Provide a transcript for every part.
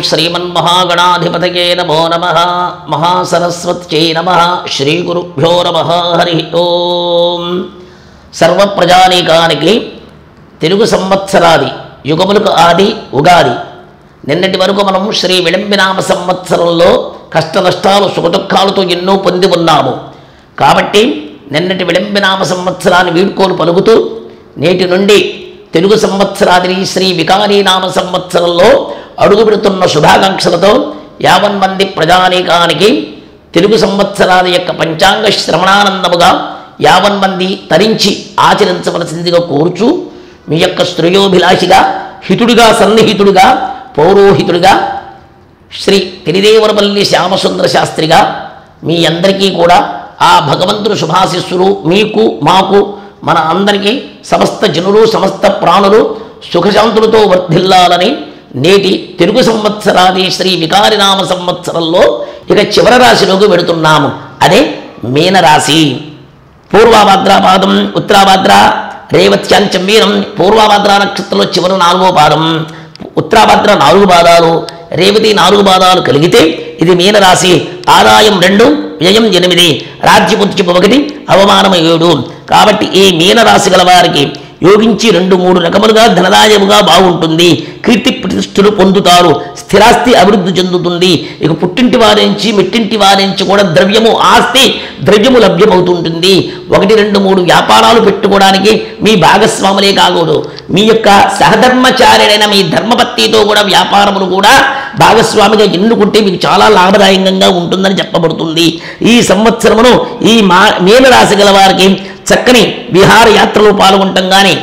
శ్రీమన్మహాగణాధిపతయే నమో నమః. మహాసరస్వత్యై నమః. శ్రీగురుభ్యో నమః. హరి ఓం. సర్వప్రజానీకానికి తెలుగు సంవత్సరాది యుగములకు ఆది ఉగాది. నిన్నటి వరకు మనం శ్రీ విళంబినామ సంవత్సరంలో కష్ట నష్టాలు సుఖదుఖాలతో ఎన్నో పొంది ఉన్నాము. కాబట్టి నిన్నటి విళంబినామ సంవత్సరాన్ని వీడ్కోలు పలుకుతూ నేటి నుండి తెలుగు సంవత్సరాదిని శ్రీ వికారీనామ సంవత్సరంలో అడుగు పెడుతున్న శుభాకాంక్షలతో 50 మంది ప్రజానీకానికి తెలుగు సంవత్సరాది యొక్క పంచాంగ శ్రవణానందముగా 50 మంది తరించి ఆచరించవలసిందిగా కోరుచు మీ యొక్క శ్రేయోభిలాషిగా హితుడిగా సన్నిహితుడిగా పౌరోహితుడిగా శ్రీ తిరిదేవరపల్లి శ్యామసుందర శాస్త్రిగా మీ అందరికీ కూడా ఆ భగవంతుడు శుభాశిస్సులు మీకు మాకు మన అందరికీ సమస్త జనులు సమస్త ప్రాణులు సుఖశాంతులతో వర్ధిల్లాలని నేటి తెలుగు సంవత్సరాది శ్రీ వికారినామ సంవత్సరంలో ఇక చివరి రాశిలోకి వెడుతున్నాము. అదే మీనరాశి. పూర్వభాద్రాపాదం, ఉత్తరాభాద్ర, రేవత్యాంచం వీరం. పూర్వభాద్ర నక్షత్రంలో చివరి 4వ పాదం, ఉత్తరాభాద్ర 4 పాదాలు, రేవతి 4 పాదాలు కలిగితే ఇది మీనరాశి. ఆదాయం 2, వ్యయం 8, రాజ్యపుత్యపు 1, అవమానం 7. కాబట్టి ఈ మీనరాశి గల వారికి యోగించి 2-3 రకములుగా ధనదాయముగా బాగుంటుంది. కీర్తి ప్రతిష్ఠలు పొందుతారు. స్థిరాస్తి అభివృద్ధి చెందుతుంది. ఇక పుట్టింటి వారి నుంచి మెట్టింటి వారి నుంచి కూడా ద్రవ్యము ఆస్తి ద్రవ్యము లభ్యమవుతుంటుంది. 1, 2, 3 వ్యాపారాలు పెట్టుకోవడానికి మీ భాగస్వాములే కాకూడదు, మీ యొక్క సహధర్మచార్యుడైన మీ ధర్మపత్నితో కూడా వ్యాపారములు కూడా భాగస్వామిగా ఎన్నుకుంటే మీకు చాలా లాభదాయకంగా ఉంటుందని చెప్పబడుతుంది. ఈ సంవత్సరమును ఈ మీనరాశి గల వారికి చక్కని విహారయాత్రలో పాల్గొనటం కానీ,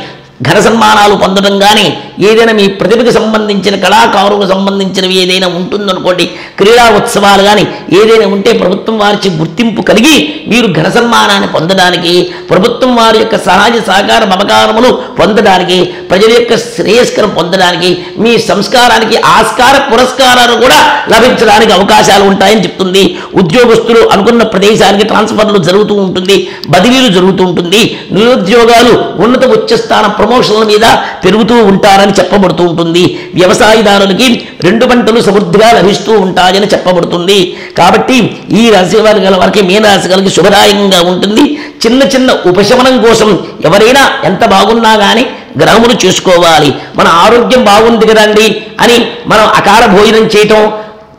ఘన సన్మానాలు పొందడం కానీ, ఏదైనా మీ ప్రతిభకు సంబంధించిన కళాకారులకు సంబంధించినవి ఏదైనా ఉంటుందనుకోండి, క్రీడా ఉత్సవాలు కానీ ఏదైనా ఉంటే ప్రభుత్వం వారి గుర్తింపు కలిగి మీరు ఘన సన్మానాన్ని పొందడానికి, ప్రభుత్వం వారి యొక్క సహాయ సహకార మమకారములు పొందడానికి, ప్రజల యొక్క శ్రేయస్కరం పొందడానికి, మీ సంస్కారానికి ఆస్కార పురస్కారాలు కూడా లభించడానికి అవకాశాలు ఉంటాయని చెప్తుంది. ఉద్యోగస్తులు అనుకున్న ప్రదేశానికి ట్రాన్స్ఫర్లు జరుగుతూ ఉంటుంది, బదిలీలు జరుగుతూ ఉంటుంది. నిరుద్యోగాలు ఉన్నత ఉచ్చస్థాన ప్రమోషన్ల మీద పెరుగుతూ ఉంటారని చెప్పబడుతూ ఉంటుంది. వ్యవసాయదారులకి 2 పంటలు సమృద్ధిగా లభిస్తూ ఉంటాయని చెప్పబడుతుంది. కాబట్టి ఈ రాశి వారి గల వారికి మీనరాశి గారికి శుభదాయకంగా ఉంటుంది. చిన్న చిన్న ఉపశమనం కోసం ఎవరైనా ఎంత బాగున్నా కానీ గ్రహములు చేసుకోవాలి. మన ఆరోగ్యం బాగుంది కదండి అని మనం అకాల భోజనం చేయటం,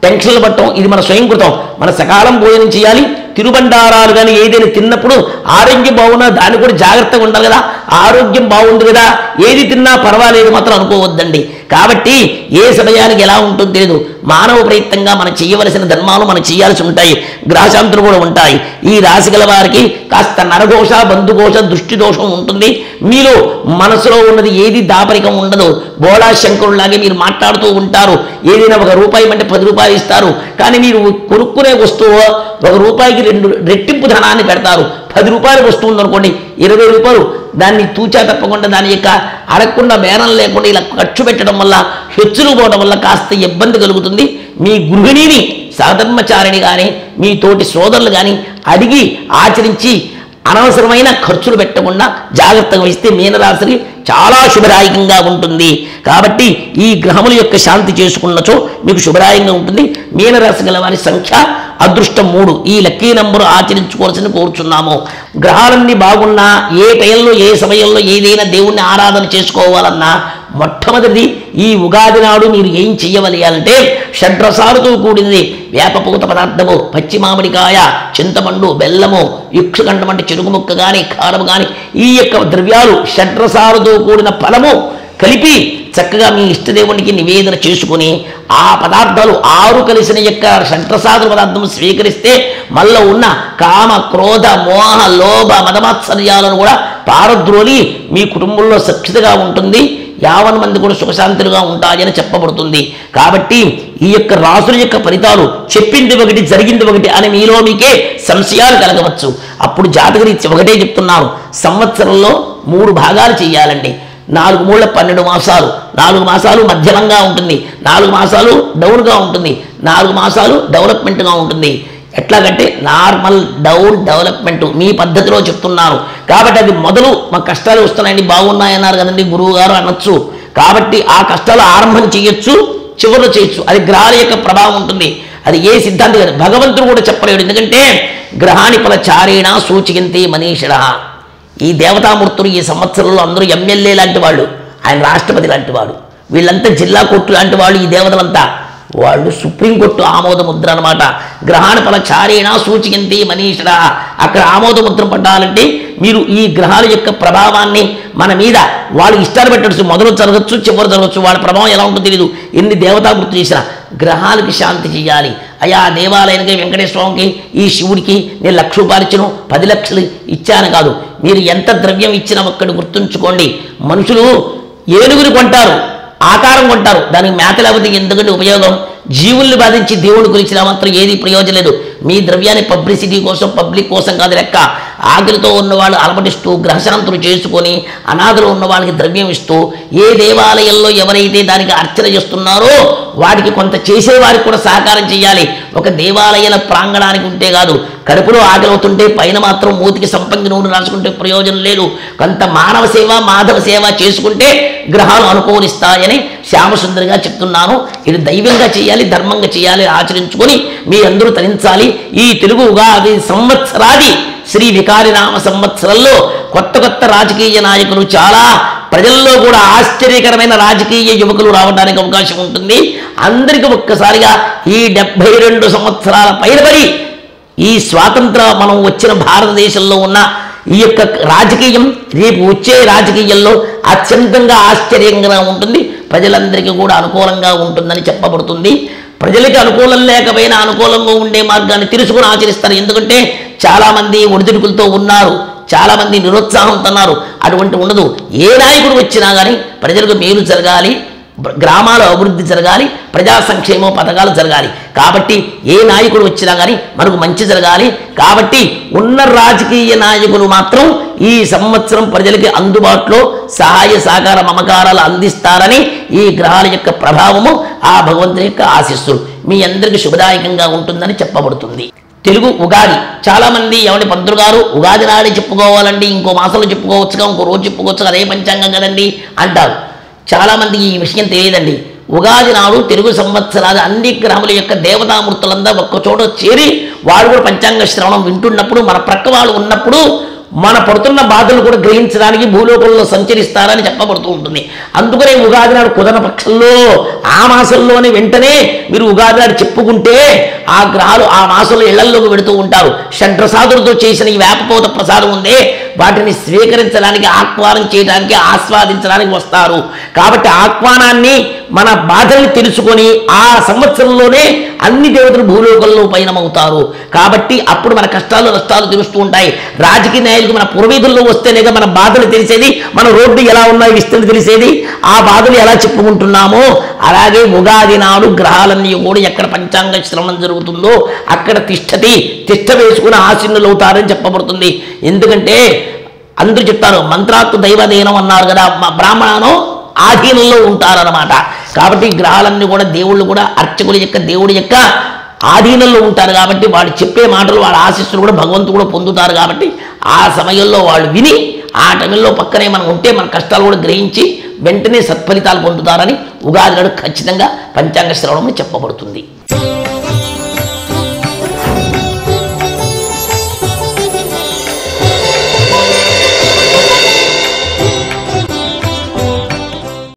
టెన్షన్లు పట్టడం ఇది మన స్వయంకృతం. మన సకాలం భోజనం చేయాలి. తిరుబండారాలు కానీ ఏదైనా తిన్నప్పుడు ఆరోగ్యం బాగున్నా దాన్ని కూడా జాగ్రత్తగా ఉండాలి కదా. ఆరోగ్యం బాగుంది కదా ఏది తిన్నా పర్వాలేదు మాత్రం అనుకోవద్దండి. కాబట్టి ఏ సమయానికి ఎలా ఉంటుందో తెలియదు. మానవ ప్రయత్నంగా మనం చేయవలసిన ధర్మాలు మనం చేయాల్సి ఉంటాయి. గ్రహశాంతులు కూడా ఉంటాయి. ఈ రాశి గల వారికి కాస్త నరఘోష, బంధుఘోష, దృష్టి దోషం ఉంటుంది. మీలో మనసులో ఉన్నది ఏది దాపరికం ఉండదు. బోళా శంకరులాగే మీరు మాట్లాడుతూ ఉంటారు. ఏదైనా 1 రూపాయి అంటే 10 రూపాయలు ఇస్తారు. కానీ మీరు కొనుక్కునే వస్తువు 1 రూపాయికి 2 రెట్టింపు ధనాన్ని పెడతారు. 10 రూపాయలు వస్తుంది అనుకోండి, 20 రూపాయలు దాన్ని తూచా తప్పకుండా దాని యొక్క అడగకుండా బేరం లేకుండా ఇలా ఖర్చు పెట్టడం వల్ల, హెచ్చులు పోవడం వల్ల కాస్త ఇబ్బంది కలుగుతుంది. మీ గృహిణిని సహధర్మచారిని కానీ మీ తోటి సోదరులు కానీ అడిగి ఆచరించి అనవసరమైన ఖర్చులు పెట్టకుండా జాగ్రత్తగా వహిస్తే మీనరాశికి చాలా శుభదాయకంగా ఉంటుంది. కాబట్టి ఈ గ్రహముల యొక్క శాంతి చేసుకున్నచో మీకు శుభదాయంగా ఉంటుంది. మీనరాశి గల వారి సంఖ్య అదృష్టం 3. ఈ లక్కీ నంబరు ఆచరించుకోవాల్సిన కోరుచున్నాము. గ్రహాలన్నీ బాగున్నా ఏ టైంలో ఏ సమయంలో ఏదైనా దేవుణ్ణి ఆరాధన చేసుకోవాలన్నా మొట్టమొదటిది ఈ ఉగాది నాడు మీరు ఏం చెయ్యవలయాలంటే షడ్రసాలతో కూడినది వేపపూత పదార్థము, పచ్చి మామిడికాయ, చింతపండు, బెల్లము, యుక్షకంఠం అంటే చెరుకు ముక్క కానీ కారము కానీ ఈ యొక్క ద్రవ్యాలు షడ్రసాలతో కూడిన ఫలము కలిపి చక్కగా మీ ఇష్టదేవునికి నివేదన చేసుకుని ఆ పదార్థాలు 6 కలిసిన యొక్క షడ్రసాద పదార్థం స్వీకరిస్తే మళ్ళీ ఉన్న కామ, క్రోధ, మోహ, లోభ, మదమాత్సర్యాలను కూడా పారద్రోలి మీ కుటుంబంలో సురక్షితంగా ఉంటుంది. 50 మంది కూడా సుఖశాంతులుగా ఉంటాయని చెప్పబడుతుంది. కాబట్టి ఈ యొక్క రాసుల యొక్క ఫలితాలు చెప్పింది ఒకటి జరిగింది ఒకటి అని మీలో మీకే సంశయాలు కలగవచ్చు. అప్పుడు జాతకరీత్యా ఒకటే చెప్తున్నాను. సంవత్సరంలో 3 భాగాలు చేయాలండి. 4 మూళ్ళ 12 మాసాలు. 4 మాసాలు మధ్యమంగా ఉంటుంది, 4 మాసాలు డౌన్గా ఉంటుంది, 4 మాసాలు డెవలప్మెంట్గా ఉంటుంది. ఎట్లాగంటే నార్మల్ డౌన్ డెవలప్మెంట్ మీ పద్ధతిలో చెప్తున్నాను. కాబట్టి అది మొదలు మా కష్టాలు వస్తున్నాయండి బాగున్నాయన్నారు కదండి గురువు గారు అనొచ్చు. కాబట్టి ఆ కష్టాలు ఆరంభం చేయొచ్చు, చివరిలో చేయొచ్చు. అది గ్రహాల యొక్క ప్రభావం ఉంటుంది. అది ఏ సిద్ధాంతం కాదు, భగవంతుడు కూడా చెప్పలేడు. ఎందుకంటే గ్రహాని ఫల చారేణ సూచియంతి మనీషిణ. ఈ దేవతామూర్తులు ఈ సంవత్సరంలో అందరూ ఎమ్మెల్యే లాంటి వాళ్ళు, ఆయన రాష్ట్రపతి లాంటి వాడు, వీళ్ళంతా జిల్లా కోర్టు లాంటి వాళ్ళు. ఈ దేవతలంతా వాళ్ళు సుప్రీంకోర్టు ఆమోద ముద్ర అనమాట. గ్రహాణ ఫల చారేణ సూచియంతి మనీషిణ. అక్కడ ఆమోద ముద్ర పడ్డాలంటే మీరు ఈ గ్రహాల యొక్క ప్రభావాన్ని మన మీద వాళ్ళు ఇష్టాలు పెట్టచ్చు. మొదలు జరగచ్చు, చివరి జరగచ్చు. వాళ్ళ ప్రభావం ఎలా ఉంటుందో తెలియదు. ఎన్ని దేవతామూర్తులు చేసినా గ్రహాలకి శాంతి చేయాలి. అయ్యా దేవాలయానికి, వెంకటేశ్వర స్వామికి, ఈ శివుడికి నేను 1,00,000 రూపాయలు ఇచ్చాను, 10 లక్షలు ఇచ్చాను కాదు. మీరు ఎంత ద్రవ్యం ఇచ్చినా ఒక్కటి గుర్తుంచుకోండి. మనుషులు ఏనుగుని కొంటారు, ఆకారం కొంటారు, దానికి మేత లేకపోతే ఎందుకంటే ఉపయోగం? జీవుల్ని బాధించి దేవుడి గురించి మాత్రం ఏది ప్రయోజనం లేదు. మీ ద్రవ్యాన్ని పబ్లిసిటీ కోసం, పబ్లిక్ కోసం కాదు లెక్క. ఆకలితో ఉన్నవాళ్ళు అలమటిస్తూ, గ్రహశాంతులు చేసుకొని, అనాథలు ఉన్న వాళ్ళకి ద్రవ్యం ఇస్తూ, ఏ దేవాలయంలో ఎవరైతే దానికి అర్చన చేస్తున్నారో వాటికి కొంత చేసేవారికి కూడా సహకారం చేయాలి. ఒక దేవాలయాల ప్రాంగణానికి ఉంటే కాదు, కడుపులో ఆకలి అవుతుంటే పైన మాత్రం మూతికి సంపంగి నూనె రాసుకుంటే ప్రయోజనం లేదు. కొంత మానవ సేవ, మాధవ సేవ చేసుకుంటే గ్రహాలు అనుకూలిస్తాయని శ్యామసుందరిగా చెప్తున్నాను. ఇది దైవంగా చేయాలి, ధర్మంగా చేయాలి, ఆచరించుకొని మీ అందరూ తరించాలి. ఈ తెలుగు ఉగాది సంవత్సరాది శ్రీ వికారినామ సంవత్సరంలో కొత్త కొత్త రాజకీయ నాయకులు, చాలా ప్రజల్లో కూడా ఆశ్చర్యకరమైన రాజకీయ యువకులు రావడానికి అవకాశం ఉంటుంది. అందరికీ ఒక్కసారిగా ఈ 72 సంవత్సరాల పైనబడి ఈ స్వాతంత్ర మనం వచ్చిన భారతదేశంలో ఉన్న ఈ యొక్క రాజకీయం రేపు వచ్చే రాజకీయాల్లో అత్యంతంగా ఆశ్చర్యంగా ఉంటుంది. ప్రజలందరికీ కూడా అనుకూలంగా ఉంటుందని చెప్పబడుతుంది. ప్రజలకి అనుకూలం లేకపోయినా అనుకూలంగా ఉండే మార్గాన్ని తెలుసుకుని ఆచరిస్తారు. ఎందుకంటే చాలామంది ఒడిదుడుకులతో ఉన్నారు, చాలామంది నిరుత్సాహంతో ఉన్నారు. అటువంటి ఉండదు. ఏ నాయకుడు వచ్చినా కానీ ప్రజలకు మేలు జరగాలి, గ్రామాల అభివృద్ధి జరగాలి, ప్రజా సంక్షేమ పథకాలు జరగాలి. కాబట్టి ఏ నాయకుడు వచ్చినా కానీ మనకు మంచి జరగాలి. కాబట్టి ఉన్న రాజకీయ నాయకులు మాత్రం ఈ సంవత్సరం ప్రజలకి అందుబాటులో సహాయ సహకార మమకారాలు అందిస్తారని ఈ గ్రహాల యొక్క ప్రభావము, ఆ భగవంతుని యొక్క ఆశీస్సులు మీ అందరికీ శుభదాయకంగా ఉంటుందని చెప్పబడుతుంది. తెలుగు ఉగాది చాలామంది ఎవరి పంతులు గారు ఉగాది నాడే చెప్పుకోవాలండి, ఇంకో మాసంలో చెప్పుకోవచ్చుగా, ఇంకో రోజు చెప్పుకోవచ్చు, అదే పంచాంగం కదండి అంటారు. చాలామందికి ఈ విషయం తెలియదండి. ఉగాది నాడు తెలుగు సంవత్సరాలు అన్ని గ్రహముల యొక్క దేవతామూర్తులంతా ఒక్కచోట చేరి వాడు కూడా పంచాంగ శ్రవణం వింటున్నప్పుడు, మన ప్రక్క వాళ్ళు ఉన్నప్పుడు మన పడుతున్న బాధలు కూడా గ్రహించడానికి భూలోకంలో సంచరిస్తారని చెప్పబడుతూ ఉంటుంది. అందుకనే ఉగాది నాడు కుదరని పక్షంలో ఆ మాసంలోనే వెంటనే మీరు ఉగాది నాడు చెప్పుకుంటే ఆ గ్రహాలు ఆ మాసంలో ఇళ్లల్లోకి వెడుతూ ఉంటారు. షడ్రసాదులతో చేసిన ఈ వేపపోత ప్రసాదం ఉందే, వాటిని స్వీకరించడానికి, ఆహ్వానం చేయడానికి, ఆస్వాదించడానికి వస్తారు. కాబట్టి ఆహ్వానాన్ని, మన బాధల్ని తెలుసుకొని ఆ సంవత్సరంలోనే అన్ని దేవతలు భూలోకంలో పయనమవుతారు. కాబట్టి అప్పుడు మన కష్టాలు నష్టాలు తెలుస్తూ ఉంటాయి. రాజకీయ నాయకులు మన పూర్వీకుల్లో వస్తేనేగా మన బాధలు తెలిసేది, మన రోడ్డు ఎలా ఉన్నాయి విస్తృతి తెలిసేది, ఆ బాధలు ఎలా చెప్పుకుంటున్నామో అలాగే ఉగాది నాడు గ్రహాలన్నీ కూడా ఎక్కడ పంచాంగ శ్రవణం జరుగుతుందో అక్కడ తిష్ట వేసుకుని ఆశీనులు అవుతారని చెప్పబడుతుంది. ఎందుకంటే అందరూ చెప్తారు మంత్రాత్తు దైవదేనం అన్నారు కదా, బ్రాహ్మణను ఆధీనంలో ఉంటారన్నమాట. కాబట్టి గ్రహాలన్నీ కూడా దేవుళ్ళు కూడా అర్చకుల యొక్క దేవుడి యొక్క ఆధీనంలో ఉంటారు. కాబట్టి వాళ్ళు చెప్పే మాటలు, వాళ్ళ ఆశీస్సులు కూడా భగవంతుడు కూడా పొందుతారు. కాబట్టి ఆ సమయంలో వాళ్ళు విని ఆ టైంలో పక్కనే మనం ఉంటే మన కష్టాలు కూడా గ్రహించి వెంటనే సత్ఫలితాలు పొందుతారని ఉగాది నాడు ఖచ్చితంగా పంచాంగ శ్రవణం చెప్పబడుతుంది.